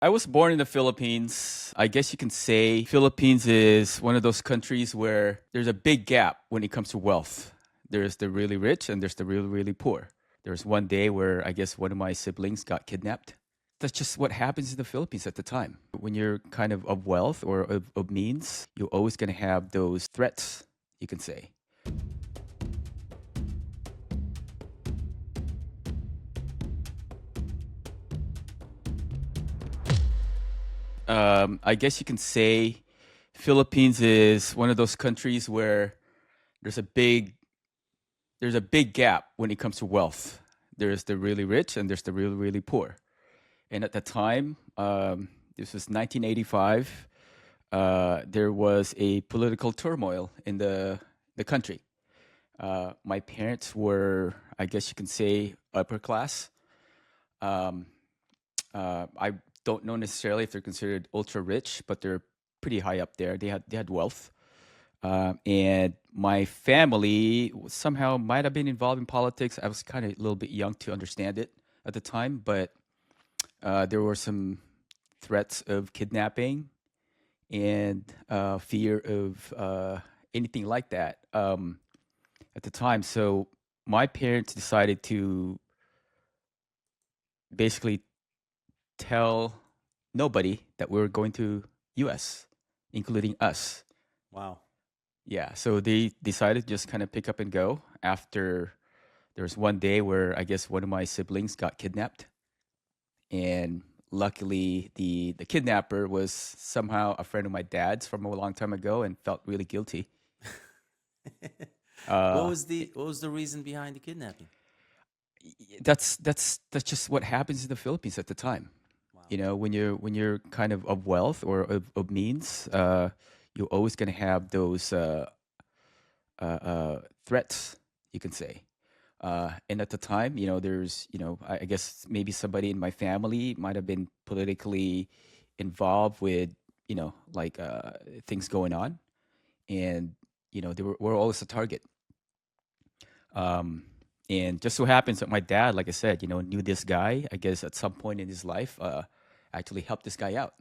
I was born in the Philippines. I guess you can say Philippines is one of those countries where there's a big gap when it comes to wealth. There's the really rich and there's the really, really poor. There was one day where I guess one of my siblings got kidnapped. That's just what happens in the Philippines at the time. When you're kind of wealth or of means, you're always going to have those threats, you can say. I guess you can say Philippines is one of those countries where there's a big there's a big gap when it comes to wealth. There's the really rich and there's the really, really poor. And at the time, this was 1985, there was a political turmoil in the country. My parents were, I guess you can say, upper class. Um, I don't know necessarily if they're considered ultra rich, but they're pretty high up there. They had wealth, and my family somehow might have been involved in politics. I was kind of a little bit young to understand it at the time, but there were some threats of kidnapping and fear of anything like that at the time. So my parents decided to basically tell nobody that we were going to US, including us. Wow. Yeah, so they decided to just kind of pick up and go after there was one day where I guess one of my siblings got kidnapped, and luckily the kidnapper was somehow a friend of my dad's from a long time ago and felt really guilty. what Uh, was the reason behind the kidnapping? that's just what happens in the Philippines at the time. Wow. You know, when you're kind of wealth or of means, you're always going to have those threats, you can say. And at the time, there's, I guess maybe somebody in my family might have been politically involved with, like things going on, and we're always a target. Um, and just so happens that my dad, like I said, knew this guy. I guess at some point in his life, actually helped this guy out.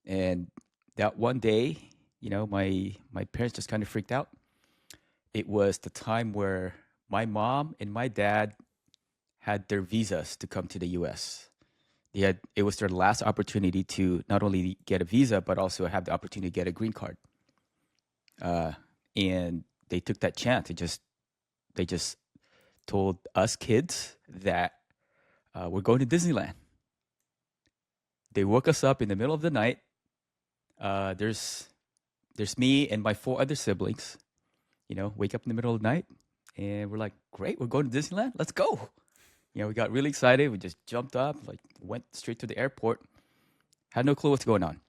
And that one day, my parents just kind of freaked out. It was the time where my mom and my dad had their visas to come to the US. It was their last opportunity to not only get a visa but also have the opportunity to get a green card. Uh, and they took that chance. They just told us kids that we're going to Disneyland. They woke us up in the middle of the night. There's me and my four other siblings. Wake up in the middle of the night, and we're like, "Great, we're going to Disneyland. Let's go!" We got really excited. We just jumped up, like went straight to the airport. Had no clue what's going on.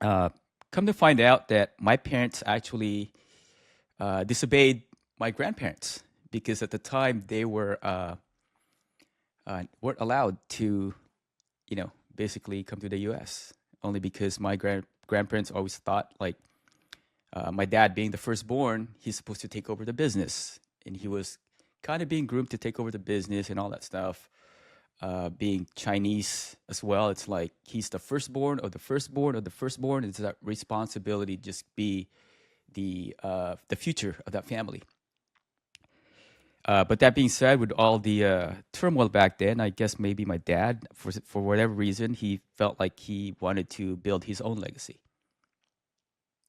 Uh, Come to find out that my parents actually disobeyed my grandparents because at the time they weren't allowed to, basically come to the U.S. only because my grandparents always thought like my dad being the firstborn, he's supposed to take over the business, and he was kind of being groomed to take over the business and all that stuff. Being Chinese as well, it's like he's the firstborn of the firstborn of the firstborn. It's that responsibility to just be the future of that family. But that being said, with all the turmoil back then, I guess maybe my dad, for whatever reason, he felt like he wanted to build his own legacy.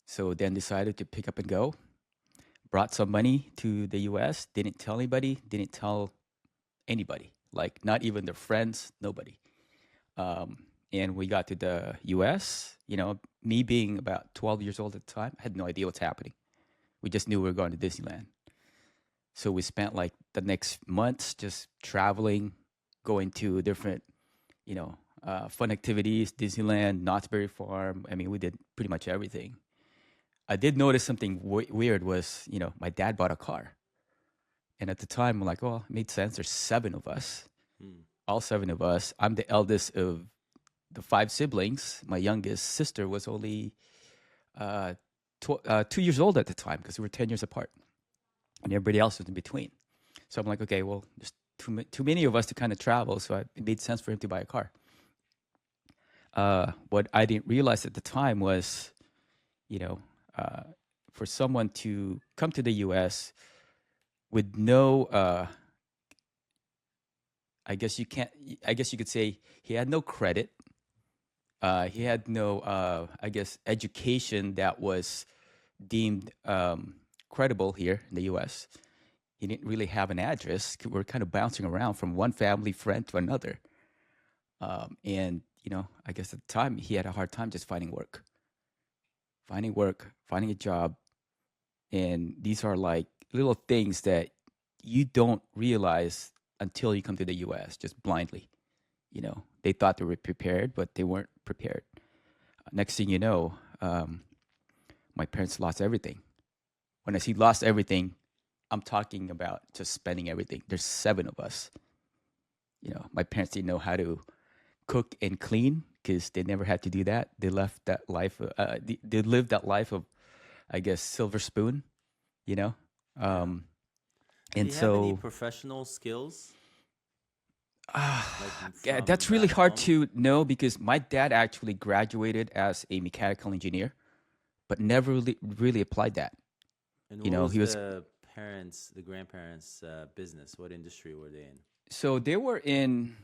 So then decided to pick up and go. Brought some money to the U.S. Didn't tell anybody. Didn't tell anybody. Like not even their friends. Nobody. And we got to the U.S. Me being about 12 years old at the time, I had no idea what's happening. We just knew we were going to Disneyland. So we spent like the next months just traveling, going to different, fun activities, Disneyland, Knott's Berry Farm. I mean, we did pretty much everything. I did notice something weird was, my dad bought a car. And at the time, I'm like, well, it made sense. There's seven of us, Hmm. all seven of us. I'm the eldest of the five siblings. My youngest sister was only 2 years old at the time because we were 10 years apart, and everybody else was in between. So I'm like, okay, well, there's too many of us to kind of travel. So it made sense for him to buy a car. What I didn't realize at the time was, you know, uh, for someone to come to the U.S. with no, I guess you can't, I guess you could say he had no credit. He Yeah. had no, I guess, education that was deemed credible here in the U.S. He didn't really have an address. We're kind of bouncing around from one family friend to another. And, I guess at the time he had a hard time just finding work, finding a job. And these are like little things that you don't realize until you come to the US just blindly. They thought they were prepared, but they weren't prepared. Next thing you know, my parents lost everything. When I say lost everything, I'm talking about just spending everything. There's seven of us. My parents didn't know how to cook and clean because they never had to do that. They left that life. They lived that life of, I guess, silver spoon. You know, Yeah. um, Do and you have any so professional skills like yeah, from that's really back hard home? to know because my dad actually graduated as a mechanical engineer, but never really applied that. And what was He was the grandparents' business? What industry were they in? so they were in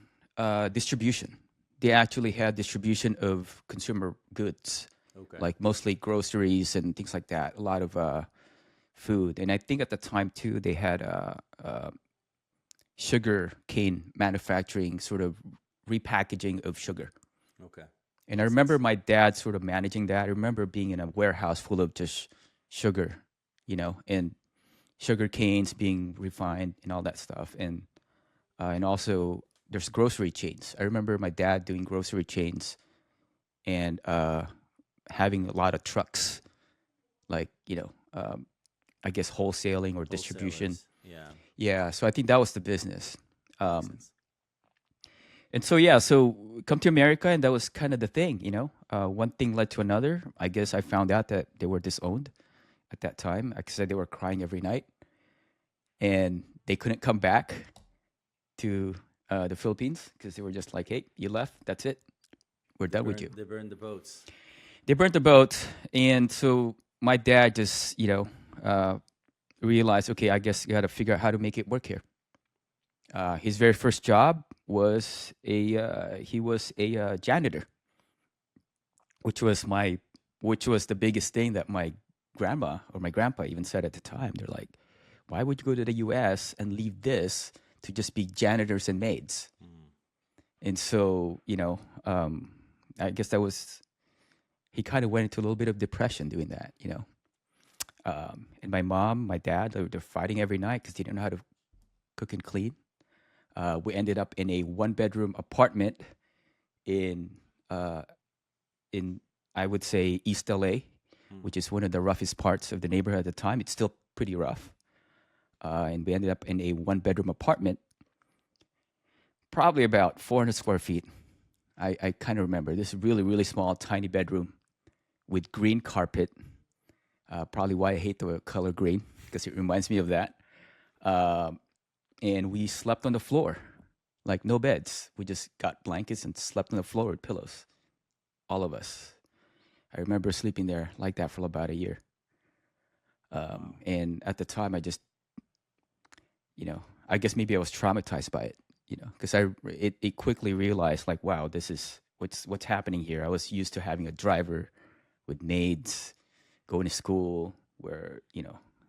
distribution. They actually had distribution of consumer goods, Okay. like mostly groceries and things like that. A lot of food, and I think at the time too they had sugar cane manufacturing, sort of repackaging of sugar. Okay. And I Makes remember sense. my dad sort of managing that. I remember being in a warehouse full of just sugar, and sugar canes being refined and all that stuff. And also there's grocery chains. I remember my dad doing grocery chains and having a lot of trucks, like I guess wholesaling or distribution. Wholesalers. Yeah. Yeah, so I think that was the business. Makes Um, sense. and so yeah, so come to America, and that was kind of the thing. One thing led to another. I guess I found out that they were disowned at that time. Like I said, they were crying every night, and they couldn't come back to the Philippines because they were just like, "Hey, you left. That's it. We're done with you." They burned the boats. They burnt the boat, and so my dad just realized, okay, I guess you got to figure out how to make it work here. His very first job was he was a janitor, which was which was the biggest thing that my grandma or my grandpa even said at the time. They're like, "Why would you go to the U.S. and leave this to just be janitors and maids?" Mm. And so, I guess that was he kind of went into a little bit of depression doing that. And my mom, my dad, they're fighting every night because they didn't know how to cook and clean. We ended up in a one-bedroom apartment in uh, in I would say East L.A., Mm. which is one of the roughest parts of the neighborhood at the time. It's still pretty rough, and we ended up in a one-bedroom apartment, probably about 400 square feet. I kind of remember this really small, tiny bedroom with green carpet. Probably why I hate the color green because it reminds me of that. Um, and we slept on the floor, like no beds. We just got blankets and slept on the floor with pillows, all of us. I remember sleeping there like that for about a year. Wow. And at the time, I guess maybe I was traumatized by it, because it quickly realized like, wow, this is what's happening here. I was used to having a driver with maids, going to school where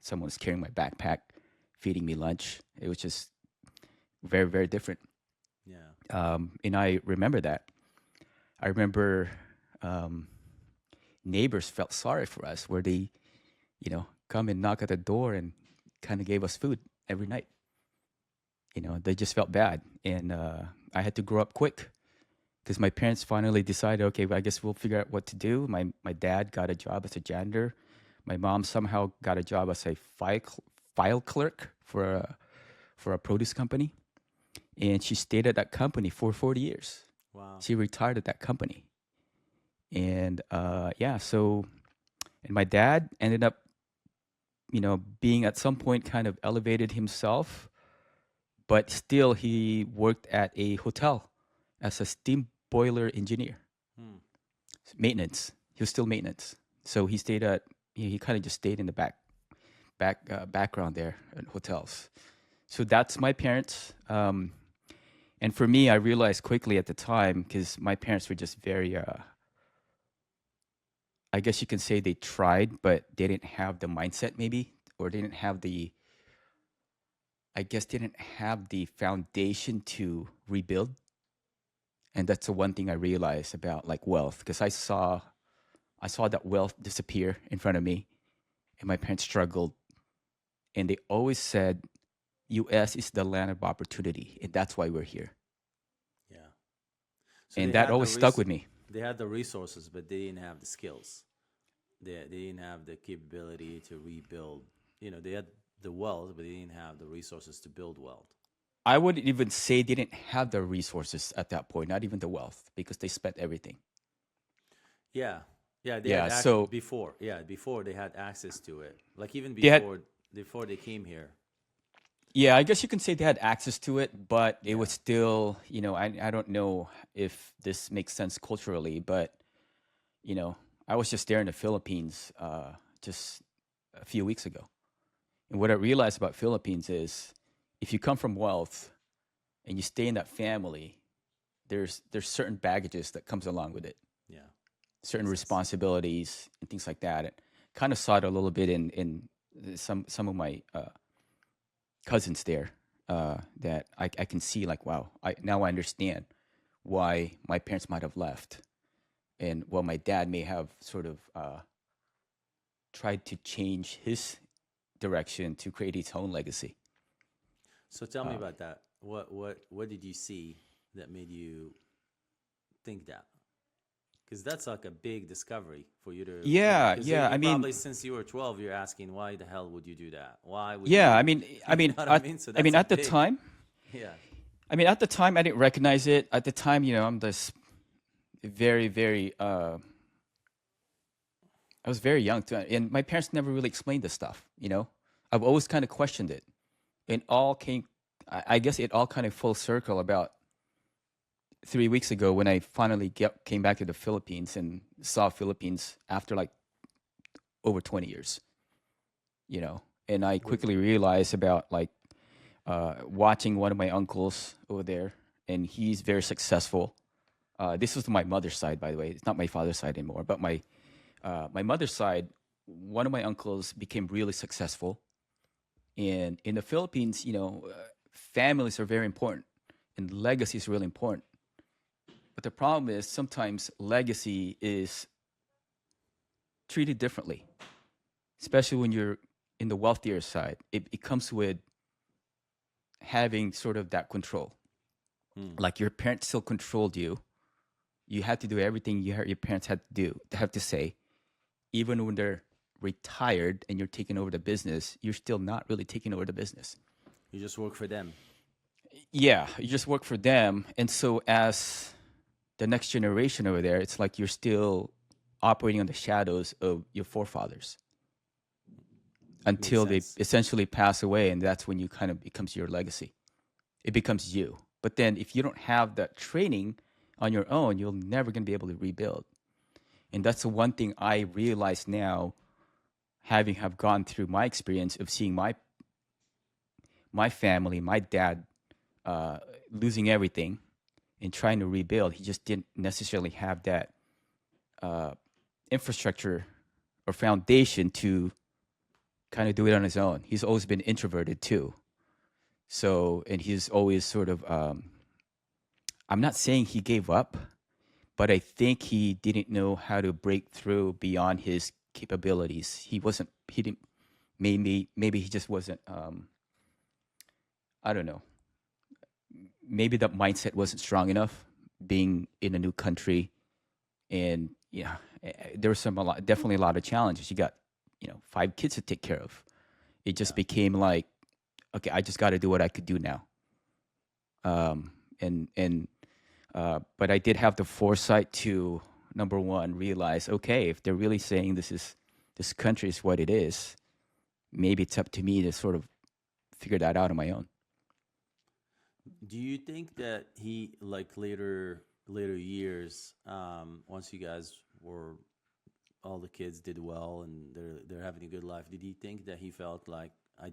someone's carrying my backpack, feeding me lunch. It was just very different. Yeah. And I remember that. I remember um, neighbors felt sorry for us, where they come and knock at the door and kind of gave us food every Mm. night. They just felt bad, and I had to grow up quick because my parents finally decided, okay, well, I guess we'll figure out what to do. My dad got a job as a janitor. My mom somehow got a job as a file clerk for a produce company, and she stayed at that company for 40 years. Wow. She retired at that company, and yeah, so and my dad ended up, being at some point kind of elevated himself, but still he worked at a hotel as a steam boiler engineer. Hmm. Maintenance. He was still maintenance. So he stayed at. He kind of just stayed in the background there at hotels. So that's my parents. And for me, I realized quickly at the time because my parents were just very. I guess you can say they tried, but they didn't have the mindset, maybe, or they didn't have the. I guess they didn't have the foundation to rebuild. And that's the one thing I realized about like wealth because I saw that wealth disappear in front of me, and my parents struggled, and they always said, "U.S. is the land of opportunity, and that's why we're here." Yeah. So And that always stuck with me. they had the resources, but they didn't have the skills. They didn't have the capability to rebuild. You know, they had the wealth, but they didn't have the resources to build wealth. I wouldn't even say they didn't have the resources at that point, not even the wealth, because they spent everything. Yeah, yeah, they had Yeah, so before. Yeah, before they had access to it. Like even they had, before they came here. yeah, I guess you can say they had access to it, but it was Yeah. still, I don't know if this makes sense culturally, but, you know, I was just there in the Philippines just a few weeks ago. And what I realized about Philippines is if you come from wealth and you stay in that family, there's certain baggages that comes along with it, Yeah. certain Makes sense. responsibilities and things like that. And kind of saw it a little bit in some of my cousins there that I can see like wow I understand why my parents might have left and what my dad may have sort of tried to change his direction to create his own legacy. So tell me Um, about that. What did you see that made you think that? Because that's like a big discovery for you to, you know, yeah, because yeah. you I mean, probably since you were 12, you're asking why the hell would you do that? Why would yeah. I you, mean, I you know mean, what I at, mean? So I that's mean, a at the big, time, yeah, I didn't recognize it. At the time, I'm this very, very. I was very young too, and my parents never really explained this stuff. I've always kind of questioned it. It all came. I guess it all kind of full circle about 3 weeks ago when I finally came back to the Philippines and saw Philippines after like over 20 years. And I what, quickly realized about like watching one of my uncles over there, and he's very successful. This was my mother's side, by the way. It's not my father's side anymore, but my mother's side. One of my uncles became really successful, and in the Philippines, families are very important, and legacy is really important. But the problem is sometimes legacy is treated differently, especially when you're in the wealthier side. It comes with having sort of that control. hmm. Like your parents still controlled you. You had to do everything your parents had to do, have to say. Even when they're retired and you're taking over the business, you're still not really taking over the business. You just work for them. Yeah, you just work for them. And so as the next generation over there, it's like you're still operating on the shadows of your forefathers Makes until they sense. essentially pass away, and that's when you kind of becomes your legacy. It becomes you. But then if you don't have that training on your own, you're never going to be able to rebuild. And that's the one thing I realize now, having have gone through my experience of seeing my family, my dad uh, losing everything and trying to rebuild. He just didn't necessarily have that uh, infrastructure or foundation to kind of do it on his own. He's always been introverted too. So, and he's always sort of, I'm not saying he gave up, but I think he didn't know how to break through beyond his capabilities. He didn't, maybe he just wasn't, I don't know, maybe that mindset wasn't strong enough being in a new country. And yeah, there was definitely a lot of challenges. You got, 5 kids to take care of. It just Yeah. became like, okay, I just got to do what I could do now. Um, and but I did have the foresight to number one realize, okay, if they're really saying this country is what it is, maybe it's up to me to sort of figure that out on my own. Do you think that he like later? later years, once you guys were all the kids did well and they're having a good life, did he think that he felt like I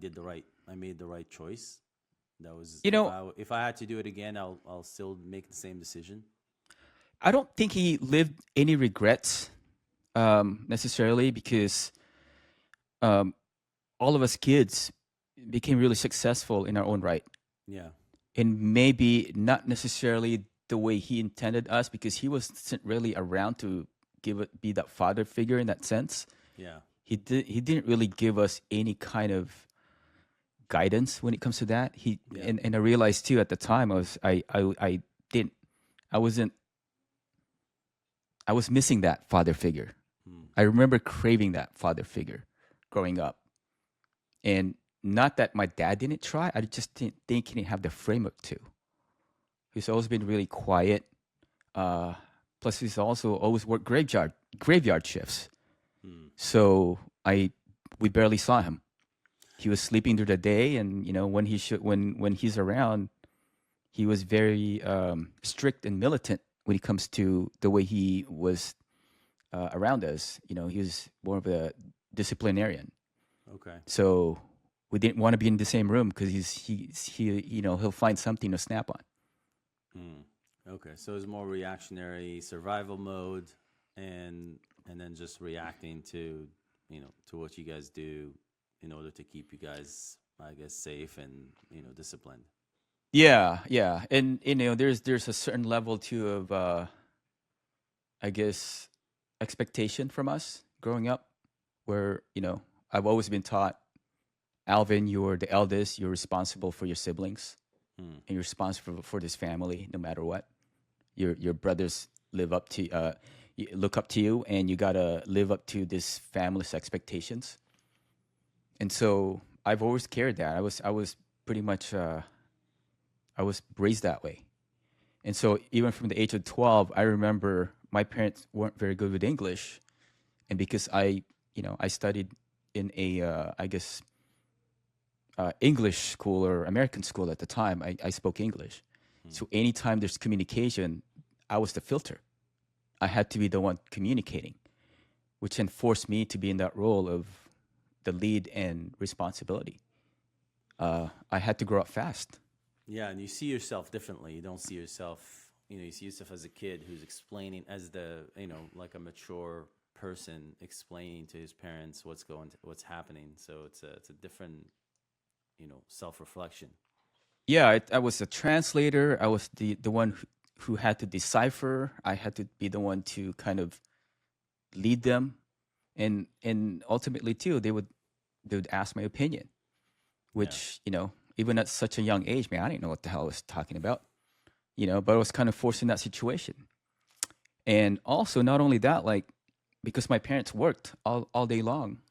made the right choice? That was You know, if I had to do it again, I'll still make the same decision. I don't think he lived any regrets necessarily because um, all of us kids became really successful in our own right, Yeah, and maybe not necessarily the way he intended us because he wasn't really around to be that father figure in that sense. yeah, He didn't really give us any kind of guidance when it comes to that. yeah. And I realized too at the time I didn't I wasn't I was missing that father figure. Hmm. I remember craving that father figure growing up. And not that my dad didn't try, I just didn't think he didn't have the framework to. He's always been really quiet. Uh, Plus, he's also always worked graveyard shifts. Hmm. So we barely saw him. He was sleeping through the day, and when when he's around, he was very strict and militant when it comes to the way he was around us. He was more of a disciplinarian. Okay. So we didn't want to be in the same room because he'll find something to snap on. Hmm. Okay. So it's more reactionary survival mode, and then just reacting to to what you guys do in order to keep you guys, I guess, safe and disciplined. Yeah, yeah, and there's a certain level too of I guess expectation from us growing up, where I've always been taught, Alvin, you're the eldest, you're responsible for your siblings, Hmm. and you're responsible for this family no matter what. Your brothers look up to you, and you gotta live up to this family's expectations. And so I've always carried that. I was pretty much I was raised that way. And so even from the age of 12, I remember my parents weren't very good with English, and because I studied in a I guess English school or American school at the time, I spoke English. Hmm. So anytime there's communication, I was the filter. I had to be the one communicating, which then forced me to be in that role of the lead and responsibility. I had to grow up fast. Yeah, and you see yourself differently. You don't see yourself, you see yourself as a kid who's explaining as like a mature person explaining to his parents what's happening. So it's a different, self-reflection. Yeah, I was a translator. I was the one who had to decipher. I had to be the one to kind of lead them, and ultimately too, they would ask my opinion, Yeah. which even at such a young age, man, I didn't know what the hell I was talking about. But I was kind of forced in that situation. And also, not only that, like, because my parents worked all day long,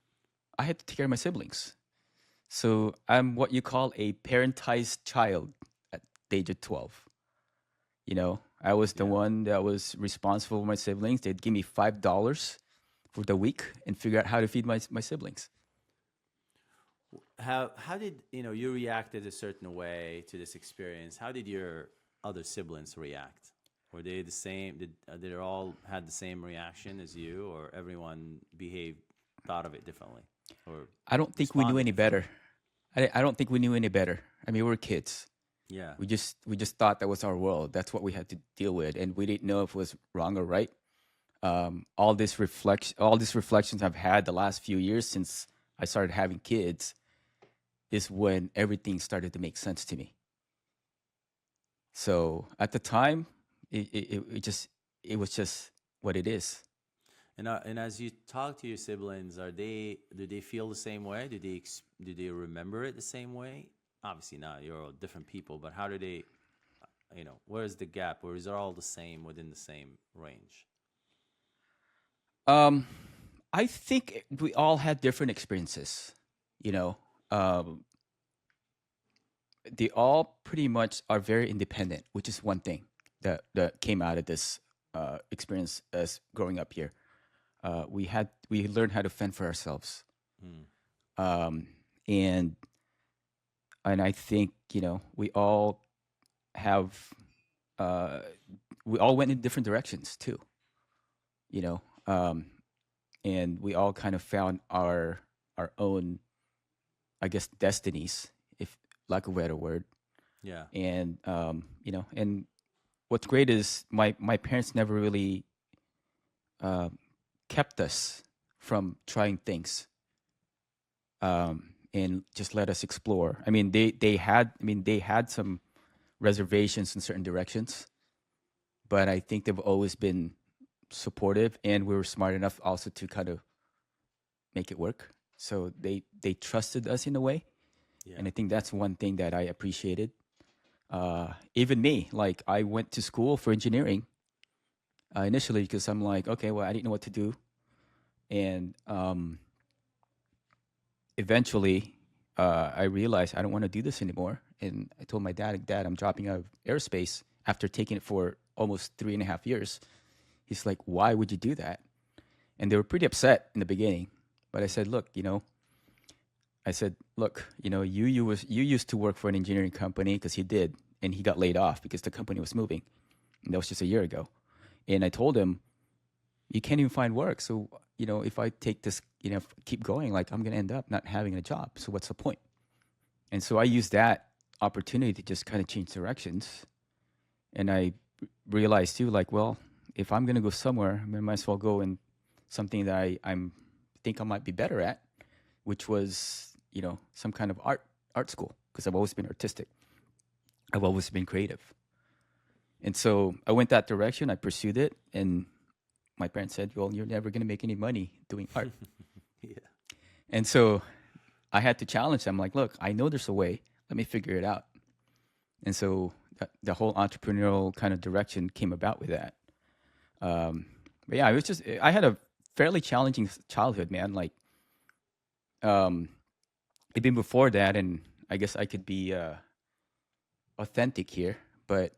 I had to take care of my siblings. So I'm what you call a parentized child at the age of 12. I was the Yeah. one that was responsible for my siblings. They'd give me $5 for the week and figure out how to feed my siblings. How did you reacted a certain way to this experience? How did your other siblings react? Were they the same? Did they all had the same reaction as you, or everyone thought of it differently, or I don't think we knew responded any better. differently? I don't think we knew any better. I mean, we were kids. Yeah, We just thought that was our world. That's what we had to deal with, and we didn't know if it was wrong or right. All these reflections I've had the last few years since I started having kids is when everything started to make sense to me. So at the time, it was just what it is. and as you talk to your siblings, do they feel the same way? Do they remember it the same way? Obviously not. You're all different people, but how do they? Where's the gap? Or is it all the same within the same range? Um, I think we all had different experiences. You know, um, they all pretty much are very independent, which is one thing that came out of this experience as growing up here. We learned how to fend for ourselves, Hmm. um, and I think we all have we all went in different directions too, you know, and we all kind of found our own, I guess, destinies, if lack of a better word. Yeah. And and what's great is my parents never really uh, kept us from trying things, and just let us explore. I mean, they had some reservations in certain directions, but I think they've always been supportive, and we were smart enough also to kind of make it work. So they trusted us in a way, Yeah. and I think that's one thing that I appreciated. Even me, like I went to school for engineering initially because I'm like, okay, well, I didn't know what to do, and eventually I realized I don't want to do this anymore. And I told my dad, Dad, I'm dropping out of aerospace after taking it for almost 3.5 years. He's like, why would you do that? And they were pretty upset in the beginning. But I said, look, you used to work for an engineering company because he did, and he got laid off because the company was moving. And that was just a year ago. And I told him, you can't even find work. So, if I take this, keep going, like I'm going to end up not having a job. So what's the point? And so I used that opportunity to just kind of change directions. And I realized too, like, well, if I'm going to go somewhere, I might as well go in something that I'm think I might be better at, which was, some kind of art school, because I've always been artistic. I've always been creative. And so I went that direction. I pursued it, and my parents said, "Well, you're never going to make any money doing art." Yeah. And so I had to challenge them. Like, look, I know there's a way. Let me figure it out. And so the whole entrepreneurial kind of direction came about with that. But yeah, it was just I had a fairly challenging childhood, man. Like, um, even before that, and I guess I could be authentic here, but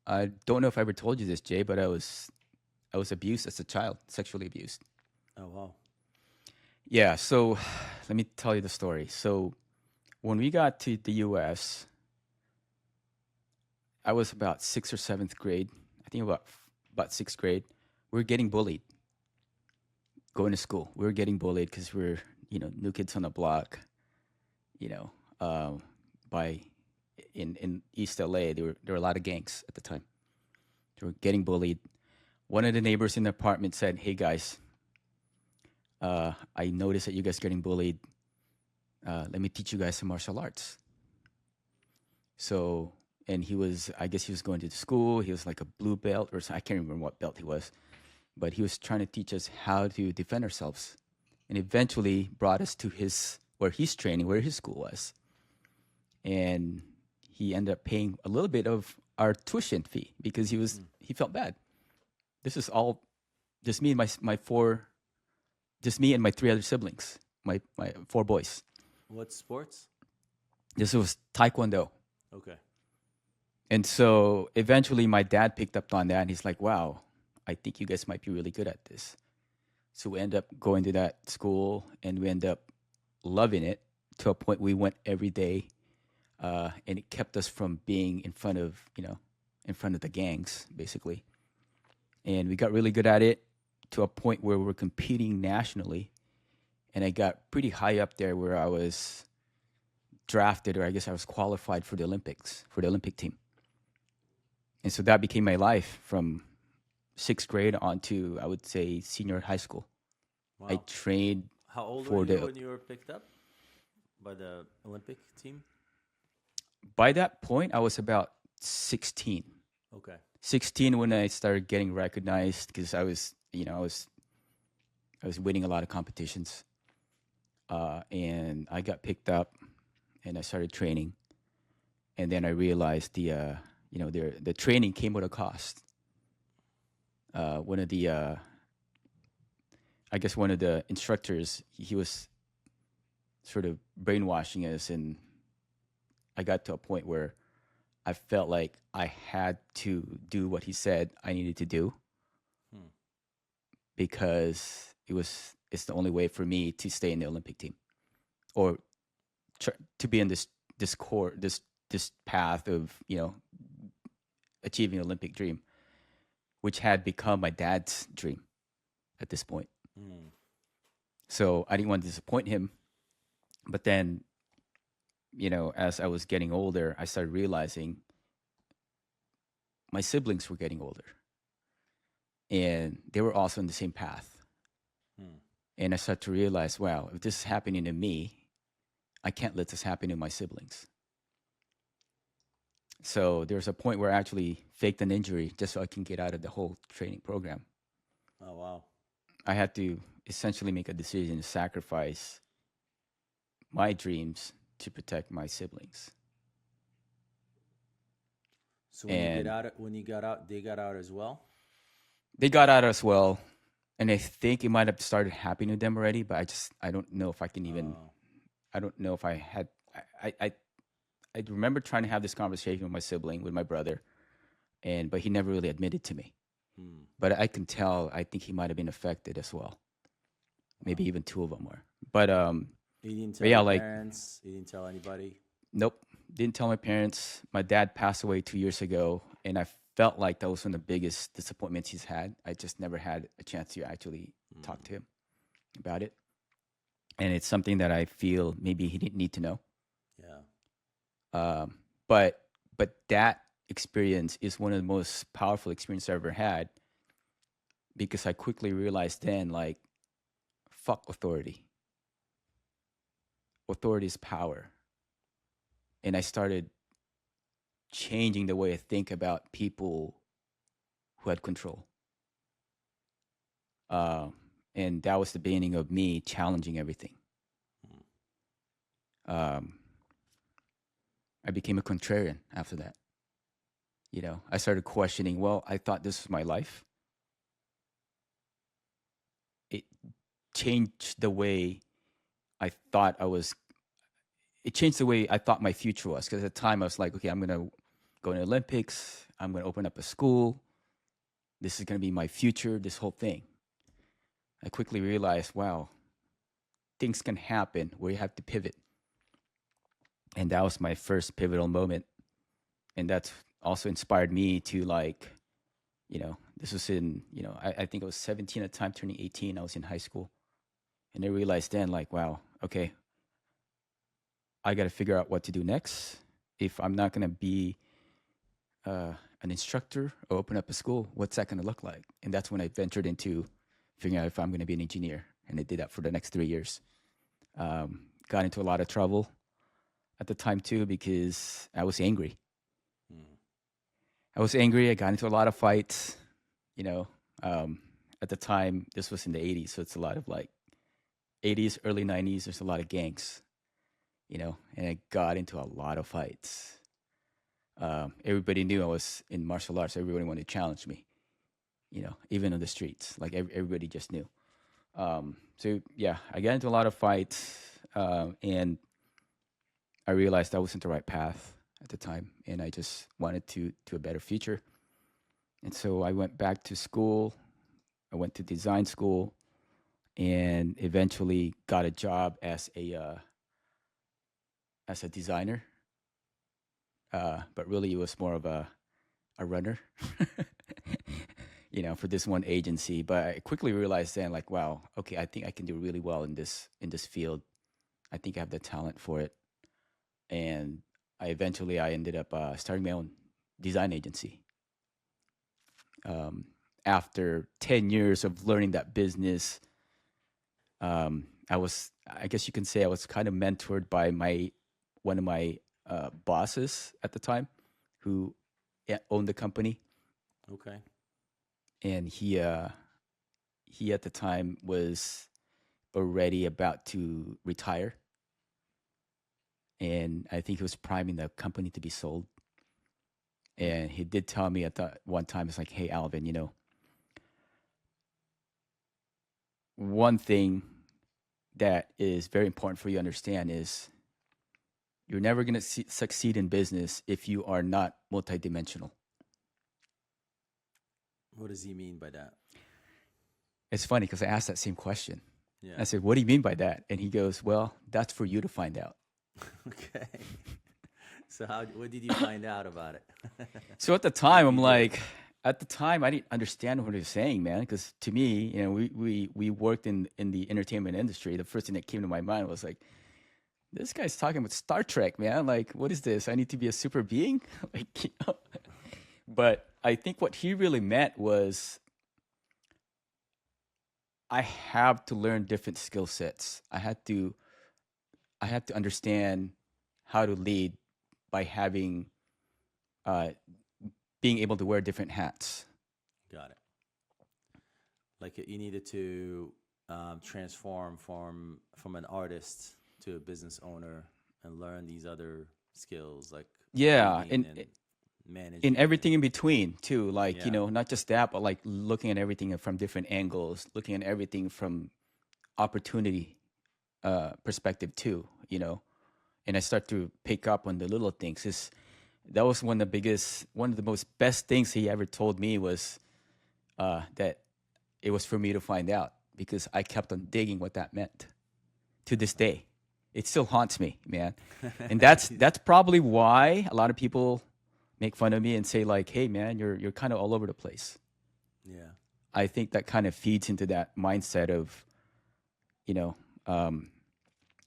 I don't know if I ever told you this, Jay, but I was abused as a child, sexually abused. Oh wow. Yeah, so let me tell you the story. So when we got to the US, I was about sixth or seventh grade. I think about sixth grade. We were getting bullied going to school. We were getting bullied because we were, new kids on the block. You know, uh, by in East L.A. There were a lot of gangs at the time. They were getting bullied. One of the neighbors in the apartment said, "Hey guys, I noticed that you guys are getting bullied. Let me teach you guys some martial arts." So, and I guess he was going to the school. He was like a blue belt or I can't remember what belt he was, but he was trying to teach us how to defend ourselves, and eventually brought us to where he's training, where his school was, and he ended up paying a little bit of our tuition fee because he felt bad. This is all just me and my four, just me and my three other siblings, my four boys. What sports? This was Taekwondo. Okay. And so eventually my dad picked up on that and he's like, wow, I think you guys might be really good at this. So we end up going to that school and we end up loving it to a point we went every day. And it kept us from being in front of the gangs, basically. And we got really good at it to a point where we were competing nationally. And I got pretty high up there where I was drafted, or I guess I was qualified for the Olympics, for the Olympic team. And so that became my life from sixth grade on to, I would say, senior high school. I Wow. trained How old were for you the, when you were picked up by the Olympic team? by that point, I was about 16. Okay. 16 when I started getting recognized because I was winning a lot of competitions. And I got picked up and I started training. And then I realized the training came with a cost. One of the, I guess one of the instructors, he was sort of brainwashing us, and I got to a point where I felt like I had to do what he said I needed to do Hmm. because it's the only way for me to stay in the Olympic team or to be in this core this path of achieving Olympic dream. which had become my dad's dream at this point. Mm. So I didn't want to disappoint him. But then, as I was getting older, I started realizing my siblings were getting older and they were also in the same path. Mm. And I started to realize, wow, if this is happening to me, I can't let this happen to my siblings. So there's a point where I actually faked an injury just so I can get out of the whole training program. Oh wow. I had to essentially make a decision to sacrifice my dreams to protect my siblings. So And when you got out, they got out as well. they got out as well. And I think it might have started happening to them already, but I don't know if I can even, Oh. I don't know if I had, I remember trying to have this conversation with my sibling, with my brother, but he never really admitted to me. Hmm. But I can tell, I think he might have been affected as well. Maybe Wow. even two of them were. You didn't But tell yeah, your like, parents. You didn't tell anybody. nope, didn't tell my parents. My dad passed away 2 years ago, and I felt like that was one of the biggest disappointments he's had. I just never had a chance to actually talk Hmm. to him about it. And it's something that I feel maybe he didn't need to know. Yeah. Um, but that experience is one of the most powerful experiences I ever had because I quickly realized then, like, fuck authority. Authority is power. And I started changing the way I think about people who had control. Um, and that was the beginning of me challenging everything. Hmm. Um, I became a contrarian after that. I started questioning, well, I thought this was my life. It changed the way I thought I was, it changed the way I thought my future was. Because at the time I was like, okay, I'm going to go to the Olympics. I'm going to open up a school. This is going to be my future, this whole thing. I quickly realized, wow, things can happen where you have to pivot. And that was my first pivotal moment. And that's also inspired me to, like, this was in, I think I was 17 at the time, turning 18. I was in high school. And I realized then, like, wow, okay, I got to figure out what to do next. If I'm not going to be an instructor or open up a school, what's that going to look like? And that's when I ventured into figuring out if I'm going to be an engineer. And I did that for the next 3 years. Got into a lot of trouble at the time too because I was angry. Hmm. I was angry. I got into a lot of fights. You know, um, at the time, this was in the 80s. So it's a lot of like 80s, early 90s. There's a lot of gangs, and I got into a lot of fights. Everybody knew I was in martial arts. Everybody wanted to challenge me, even on the streets. Like everybody just knew. So yeah, I got into a lot of fights, and I realized that wasn't the right path at the time, and I just wanted to a better future. And so I went back to school. I went to design school, and eventually got a job as a designer. But really, it was more of a runner, for this one agency. But I quickly realized then, like, wow, okay, I think I can do really well in this field. I think I have the talent for it, and I ended up starting my own design agency. Um, After 10 years of learning that business, I guess you can say, I was kind of mentored by one of my bosses at the time, who owned the company, Okay. and he at the time was already about to retire, and I think he was priming the company to be sold. Hmm. And he did tell me at the one time, it's like, hey, Alvin, one thing that is very important for you to understand is you're never going to succeed in business if you are not multidimensional. What does he mean by that? It's funny because I asked that same question. I Yeah. said, what do you mean by that? And he goes, well, that's for you to find out. Okay. So how? What did you find out about it? So at the What time, did I'm you do? like, At the time, I didn't understand what he was saying, man. Because to me, we worked in the entertainment industry. The first thing that came to my mind was like, this guy's talking about Star Trek, man. Like, what is this? I need to be a super being, like, you know? But I think what he really meant was I have to learn different skill sets. I had to understand how to lead by having uh, being able to wear different hats. Got it. Like you needed to transform from an artist to a business owner and learn these other skills like Yeah, leading and and in managing and everything in between too. Like, yeah, not just that, but like looking at everything from different angles, looking at everything from opportunity perspective too. And I start to pick up on the little things. That was one of the most best things he ever told me was that it was for me to find out because I kept on digging what that meant to this day. It still haunts me, man. And that's probably why a lot of people make fun of me and say like, "Hey, man, you're kind of all over the place." yeah, I think that kind of feeds into that mindset of, you know, um,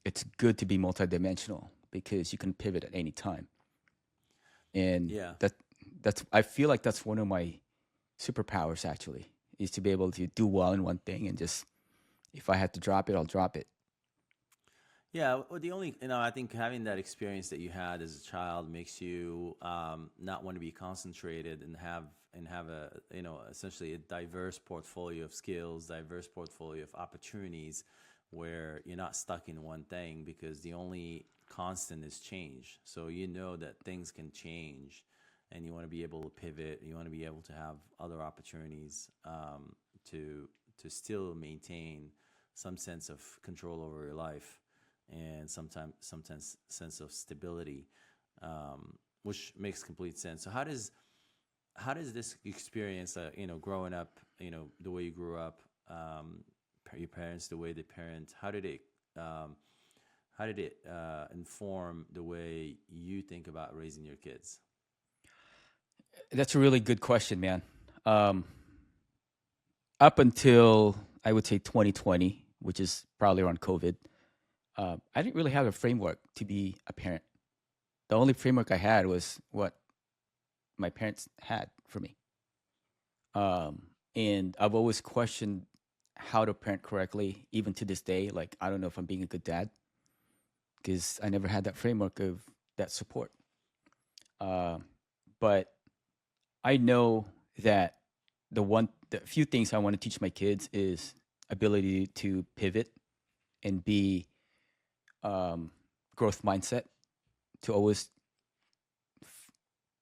it's good to be multidimensional because you can pivot at any time. And yeah. that's I feel like that's one of my superpowers actually is to be able to do well in one thing and just if I had to drop it, I'll drop it. Yeah, well, the only, I think having that experience that you had as a child makes you not want to be concentrated and have a, essentially a diverse portfolio of skills, diverse portfolio of opportunities where you're not stuck in one thing because the only constant is change. So you know that things can change and you want to be able to pivot, you want to be able to have other opportunities to still maintain some sense of control over your life and sometimes sense of stability, which makes complete sense. So how does this experience, growing up, the way you grew up, your parents, the way they parent, um, how did it inform the way you think about raising your kids? That's a really good question, man. Um, Up until I would say 2020, which is probably around COVID, I didn't really have a framework to be a parent. The only framework I had was what my parents had for me. And I've always questioned how to parent correctly, even to this day. Like, I don't know if I'm being a good dad because I never had that framework of that support. Um, but I know that the few things I want to teach my kids is ability to pivot and be um, growth mindset, to always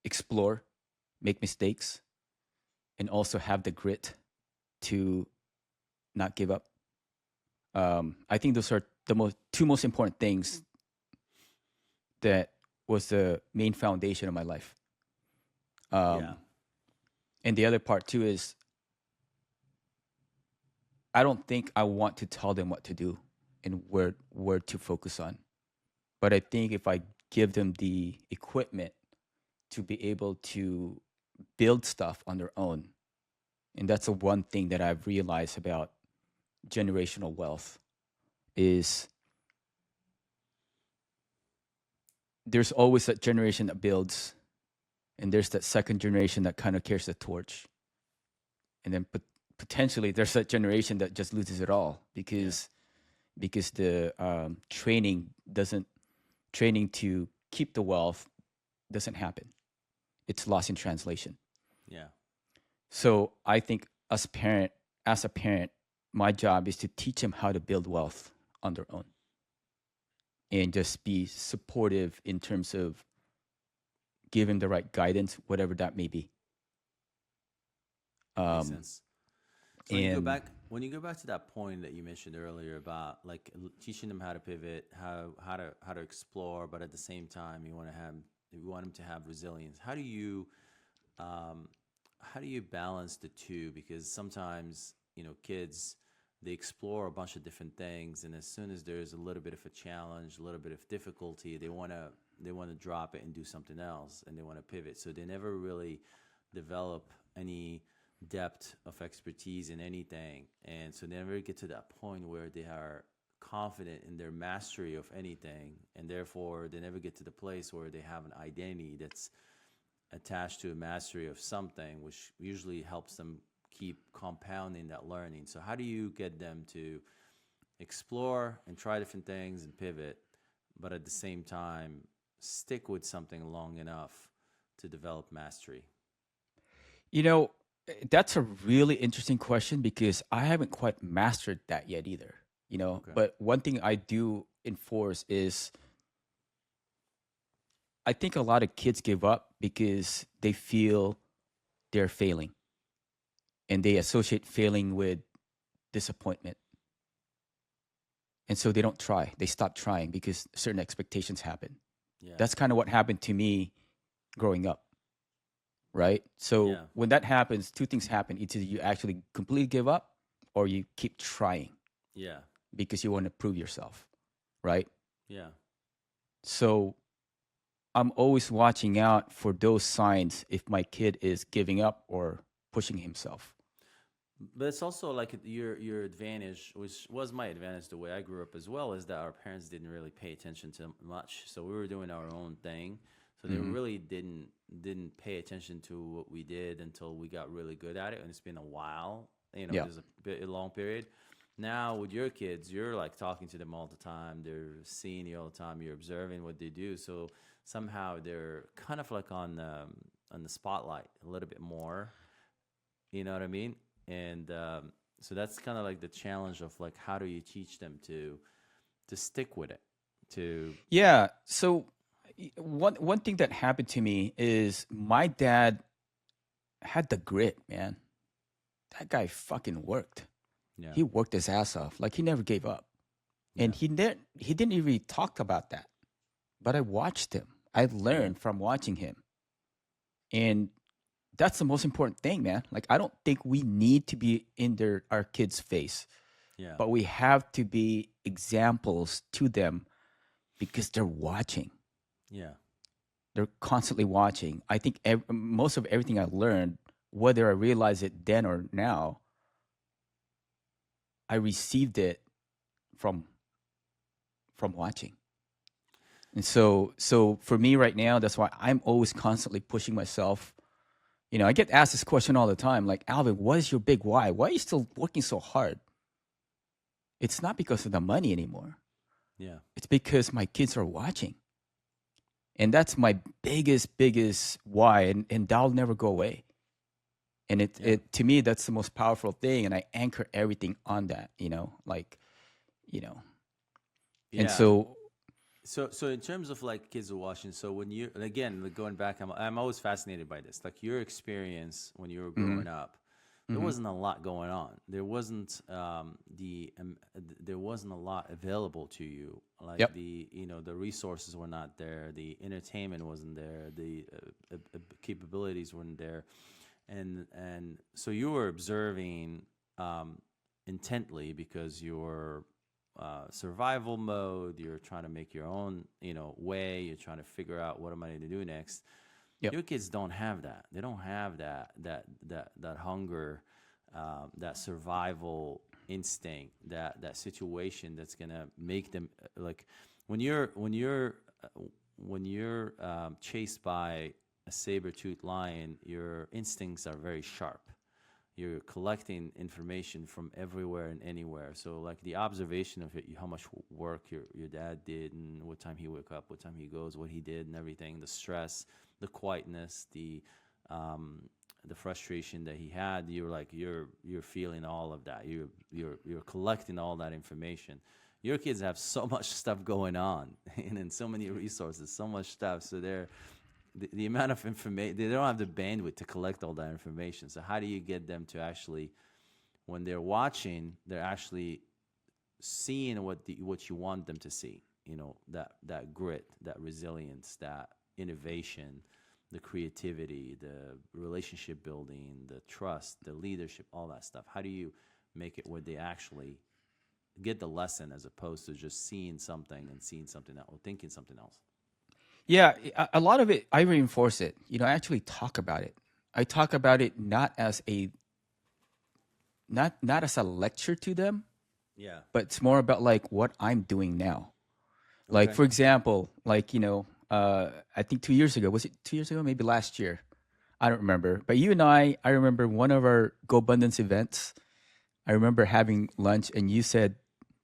explore, make mistakes, and also have the grit to not give up. I think those are the two most important things that was the main foundation of my life. Yeah, Um, and the other part too is I don't think I want to tell them what to do and where to focus on. But I think if I give them the equipment to be able to build stuff on their own, and that's the one thing that I've realized about generational wealth is there's always that generation that builds, and there's that second generation that kind of carries the torch, and then potentially there's that generation that just loses it all yeah, because the training to keep the wealth doesn't happen. It's lost in translation. yeah. So I think as a parent, my job is to teach them how to build wealth on their own and just be supportive in terms of giving the right guidance, whatever that may be. Makes Um, sense. and When you go back to that point that you mentioned earlier about like teaching them how to pivot, how to explore, but at the same time you want them to have resilience. Um, how do you balance the two? Because sometimes kids, they explore a bunch of different things, and as soon as there's a little bit of a challenge, a little bit of difficulty, they want to drop it and do something else, and they want to pivot. So they never really develop any depth of expertise in anything, and so they never get to that point where they are confident in their mastery of anything, and therefore they never get to the place where they have an identity that's attached to a mastery of something, which usually helps them keep compounding that learning. So how do you get them to explore and try different things and pivot, but at the same time stick with something long enough to develop mastery? You know, that's a really interesting question because I haven't quite mastered that yet either. Okay. But one thing I do enforce is I think a lot of kids give up because they feel they're failing and they associate failing with disappointment. And so they don't try. They stop trying because certain expectations happen. Yeah. That's kind of what happened to me growing up, right? So Yeah. when that happens, two things happen. Either you actually completely give up or you keep trying Yeah. because you want to prove yourself, right? Yeah. So I'm always watching out for those signs if my kid is giving up or pushing himself. But it's also like your advantage, which was my advantage the way I grew up as well, is that our parents didn't really pay attention to much. So we were doing our own thing. So they Hmm. really didn't pay attention to what we did until we got really good at it. And it's been a while, Yeah. there's a long period. Now with your kids, you're like talking to them all the time. They're seeing you all the time. You're observing what they do. So somehow they're kind of like on the spotlight a little bit more. You know what I mean? And so that's kind of like the challenge of like how do you teach them to stick with it? To Yeah. So one thing that happened to me is my dad had the grit, man. That guy fucking worked. Yeah, He worked his ass off. Like he never gave up. And yeah, he didn't even talk about that. But I watched him. I yeah, learned from watching him. And that's the most important thing, man. Like I don't think we need to be in our kids' face, yeah, but we have to be examples to them because they're watching. yeah, They're constantly watching. I think most of everything I learned, whether I realize it then or now, I received it from watching. And so for me right now, that's why I'm always constantly pushing myself. I get asked this question all the time, like, Alvin, what is your big why? Why are you still working so hard? It's not because of the money anymore. yeah, It's because my kids are watching. And that's my biggest why. And that'll never go away. And yeah, it to me, that's the most powerful thing. And I anchor everything on that, like, you know. And yeah. so, So in terms of like kids are watching, so when you and again like going back, I'm always fascinated by this. Like your experience when you were mm-hmm, growing up, there mm-hmm, wasn't a lot going on. There wasn't a lot available to you. Like yep, the resources were not there. The entertainment wasn't there. The capabilities weren't there, and so you were observing intently because you're survival mode. You're trying to make your own, way. You're trying to figure out what am I going to do next. yep, Your kids don't have that. They don't have that hunger, that survival instinct, that situation that's gonna make them like when you're chased by a saber-toothed lion, your instincts are very sharp. You're collecting information from everywhere and anywhere. So like the observation of it, how much work your dad did, and what time he woke up, what time he goes, what he did, and everything. The stress, the quietness, the frustration that he had. You're feeling all of that. You're collecting all that information. Your kids have so much stuff going on, and then so many resources, so much stuff. So the amount of information, they don't have the bandwidth to collect all that information. So how do you get them to actually, when they're watching, they're actually seeing what you want them to see? That grit, that resilience, that innovation, the creativity, the relationship building, the trust, the leadership, all that stuff. How do you make it where they actually get the lesson as opposed to just seeing something and seeing something else or thinking something else? yeah. A lot of it, I reinforce it. I actually talk about it. I talk about it not as a lecture to them, Yeah. but it's more about like what I'm doing now. Like Okay. for example, like I think 2 years ago, was it 2 years ago? Maybe last year. I don't remember. But you and I remember one of our Go Abundance events. I remember having lunch, and you said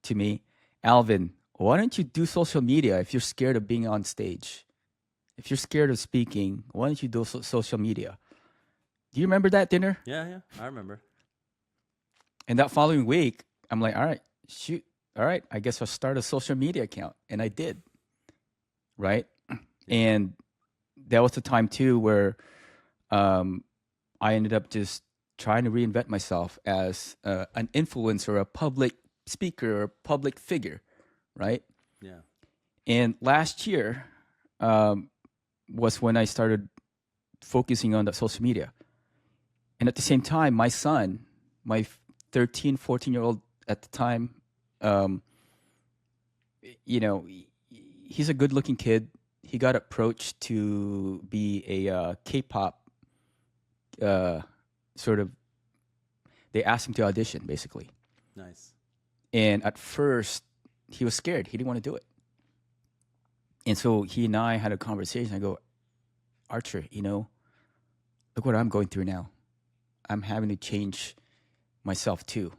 to me, Alvin, why don't you do social media if you're scared of being on stage? If you're scared of speaking, why don't you do social media? Do you remember that dinner? Yeah, yeah, I remember. And that following week, I'm like, all right, shoot, all right, I guess I'll start a social media account. And I did, right? Yeah. And that was the time too where um, I ended up just trying to reinvent myself as an influencer, a public speaker, or public figure, right? Yeah. And last year um, was when I started focusing on that social media. And at the same time, my son, my 13, 14-year-old at the time, um, he's a good looking kid. He got approached to be a K-pop uh, sort of, they asked him to audition basically. Nice. And at first, he was scared. He didn't want to do it. And so he and I had a conversation. I go, Archer, look what I'm going through now. I'm having to change myself too.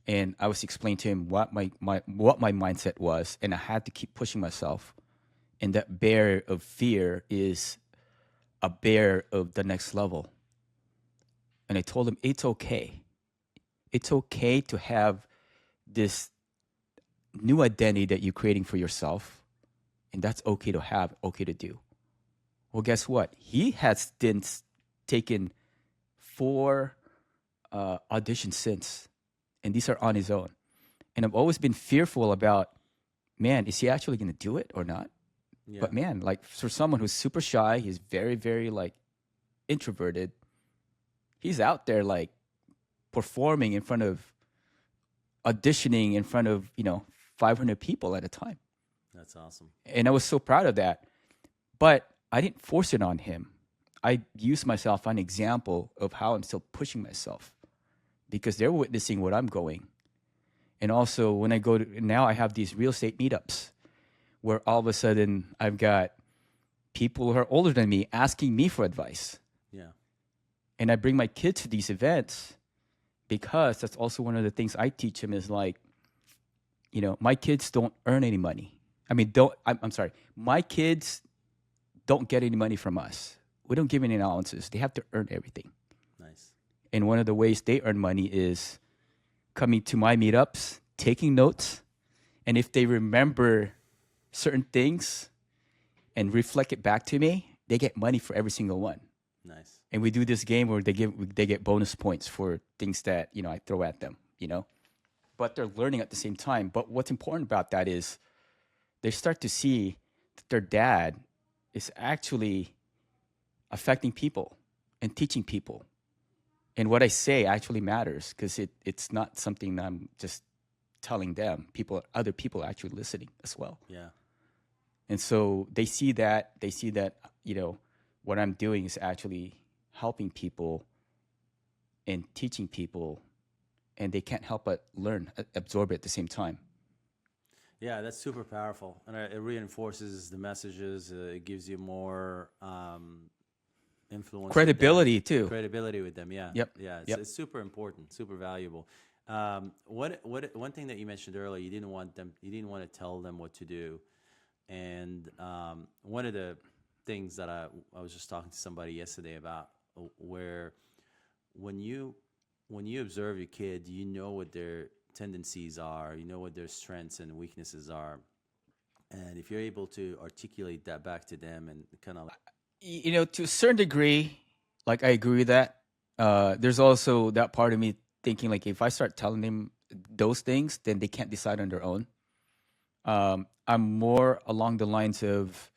And I was explaining to him what my mindset was, and I had to keep pushing myself. And that bear of fear is a bear of the next level. And I told him it's okay. It's okay to have this new identity that you're creating for yourself, and that's okay to have, okay to do. Well, guess what? He has then taken 4 auditions since, and these are on his own. And I've always been fearful about, man, is he actually going to do it or not? Yeah. But man, like for someone who's super shy, he's very, very like introverted. He's out there like performing in front of, auditioning in front of 500 people at a time. That's awesome. And I was so proud of that. But I didn't force it on him. I used myself as an example of how I'm still pushing myself because they're witnessing what I'm going. And also, when I go to now, I have these real estate meetups where all of a sudden I've got people who are older than me asking me for advice. Yeah. And I bring my kids to these events because that's also one of the things I teach them is like, my kids don't earn any money. I mean, I'm sorry. My kids don't get any money from us. We don't give any allowances. They have to earn everything. Nice. And one of the ways they earn money is coming to my meetups, taking notes, and if they remember certain things and reflect it back to me, they get money for every single one. Nice. And we do this game where they get bonus points for things that I throw at them. But they're learning at the same time. But what's important about that is they start to see that their dad is actually affecting people and teaching people. And what I say actually matters because it's not something that I'm just telling them. Other people are actually listening as well. Yeah. And so they see that, what I'm doing is actually helping people and teaching people, and they can't help but learn, absorb it at the same time. Yeah, that's super powerful, and it reinforces the messages. It gives you more influence with them, Credibility too. credibility with them. Yeah, Yep. yeah, it's, Yep. it's super important, super valuable. One thing that you mentioned earlier, you didn't want to tell them what to do, and one of the things that I was just talking to somebody yesterday about, where when you observe your kid, you know what their tendencies are, you know what their strengths and weaknesses are, and if you're able to articulate that back to them and kind of, To a certain degree, like I agree with that. There's also that part of me thinking like if I start telling them those things, then they can't decide on their own. I'm more along the lines of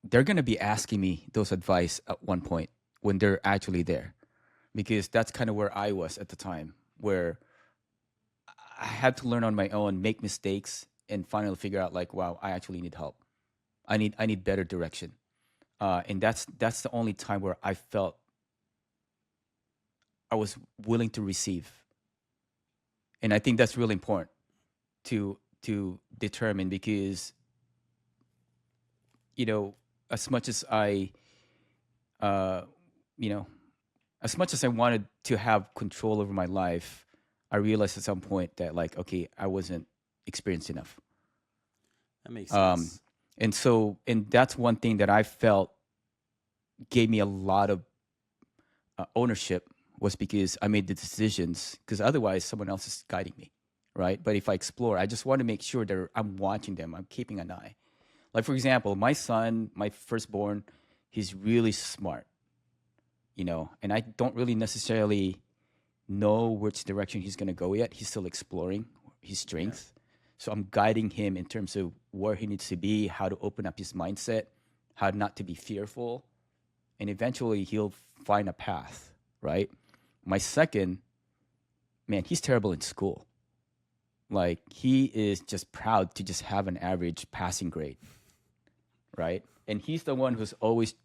they're going to be asking me those advice at one point when they're actually there, because that's kind of where I was at the time, where I had to learn on my own, make mistakes, and finally figure out like, wow, I actually need help. I need better direction. And that's the only time where I felt I was willing to receive. And I think that's really important to determine, because you know, as much as I uh, you know, as much as I wanted to have control over my life, I realized at some point that, like, okay, I wasn't experienced enough. That makes Um, sense. and that's one thing that I felt gave me a lot of ownership, was because I made the decisions, because otherwise someone else is guiding me, right? But if I explore, I just want to make sure that I'm watching them, I'm keeping an eye. Like, for example, my son, my firstborn, he's really smart, and I don't really necessarily know which direction he's going to go yet. He's still exploring his Yeah. strengths. So I'm guiding him in terms of where he needs to be, how to open up his mindset, how not to be fearful, and eventually he'll find a path, right? My second, man, he's terrible in school. Like, he is just proud to just have an average passing grade, right? And he's the one who's always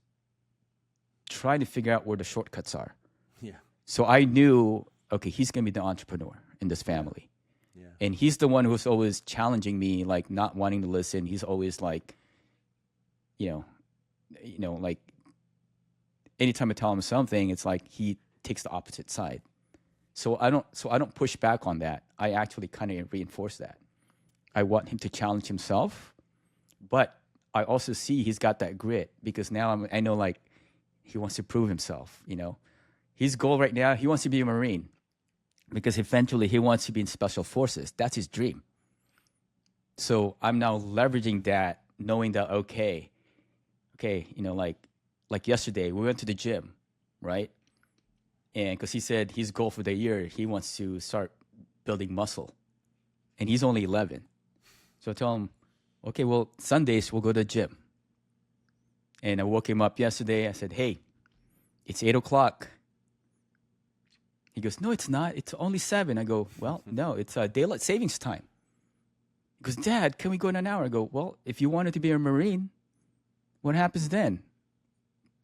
trying to figure out where the shortcuts are. Yeah. So I knew, okay, he's going to be the entrepreneur in this Yeah. family. Yeah. And he's the one who's always challenging me, like not wanting to listen. He's always like, you know, like anytime I tell him something, it's like he takes the opposite side. So I don't push back on that. I actually kind of reinforce that. I want him to challenge himself, but I also see he's got that grit, because now I know, like, he wants to prove himself. His goal right now, he wants to be a Marine, because eventually he wants to be in special forces. That's his dream. So I'm now leveraging that, knowing that, okay, like yesterday we went to the gym, right? And because he said his goal for the year, he wants to start building muscle, and he's only 11. So I tell him, okay, well, Sundays we'll go to the gym. And I woke him up yesterday. I said, hey, it's 8 o'clock. He goes, no, it's not. It's only 7. I go, well, no, it's daylight savings time. He goes, Dad, can we go in an hour? I go, well, if you wanted to be a Marine, what happens then?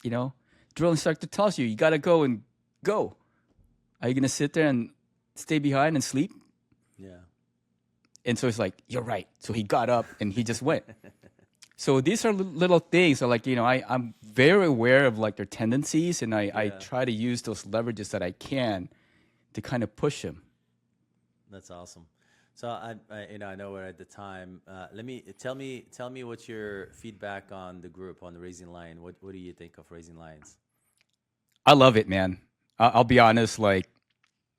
You know, drill instructor tells you got to go and go. Are you going to sit there and stay behind and sleep? Yeah. And so it's like, you're right. So he got up and he just went. So these are little things. So, like, I'm very aware of, like, their tendencies, and I Yeah. try to use those leverages that I can to kind of push them. That's awesome. So I know we're at the time. Let me tell me what's your feedback on the group, on the Raising Lion. What do you think of Raising Lions? I love it, man. I'll be honest. Like,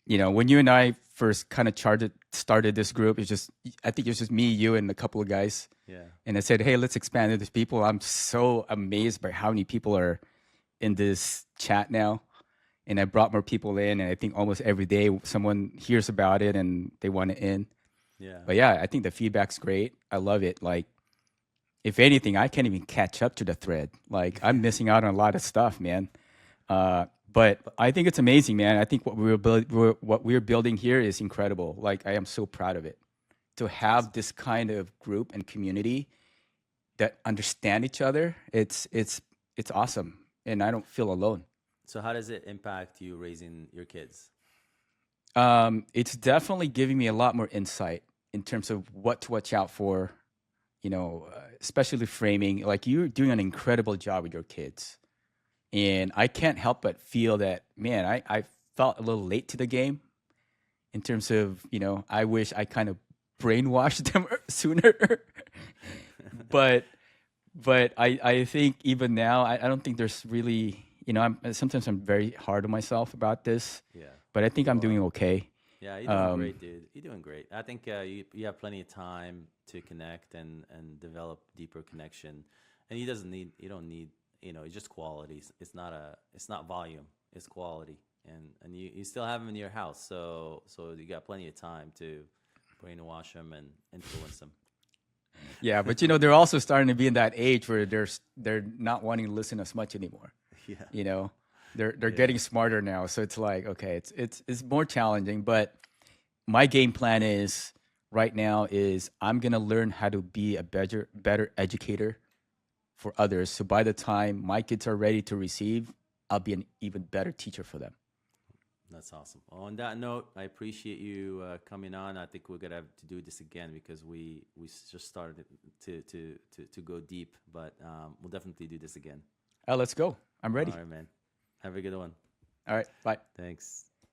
when you and I first kind of started this group, I think it's just me, you, and a couple of guys. Yeah. And I said, hey, let's expand it to people. I'm so amazed by how many people are in this chat now. And I brought more people in, and I think almost every day someone hears about it and they want it in. Yeah. But yeah, I think the feedback's great. I love it. Like, if anything, I can't even catch up to the thread. Like, I'm missing out on a lot of stuff, man. But I think it's amazing, man. I think what we're building here is incredible. Like, I am so proud of it, to have this kind of group and community that understand each other. It's awesome, and I don't feel alone. So how does it impact you raising your kids? It's definitely giving me a lot more insight in terms of what to watch out for. Especially framing. Like, you're doing an incredible job with your kids, and I can't help but feel that, man. I felt a little late to the game in terms of, I wish I kind of brainwashed them sooner. but but I think even now, I don't think there's really, sometimes I'm very hard on myself about this, Yeah, but I think I'm you doing are. okay. Yeah, you're doing Um, great, dude. You're doing great. I think you have plenty of time to connect and develop deeper connection. And you don't need, it's just quality. It's not volume. It's quality. And you still have them in your house, so you got plenty of time to brainwash them and influence them. yeah, but they're also starting to be in that age where they're not wanting to listen as much anymore. Yeah, You know, they're yeah, getting smarter now, so it's like, okay, it's more challenging. But my game plan is right now is I'm gonna learn how to be a better educator for others. So by the time my kids are ready to receive, I'll be an even better teacher for them. That's awesome. Well, on that note, I appreciate you coming on. I think we're gonna have to do this again because just started to go deep, but we'll definitely do this again. Let's go. I'm All ready. right, man. Have a good one. All right. Bye. Thanks.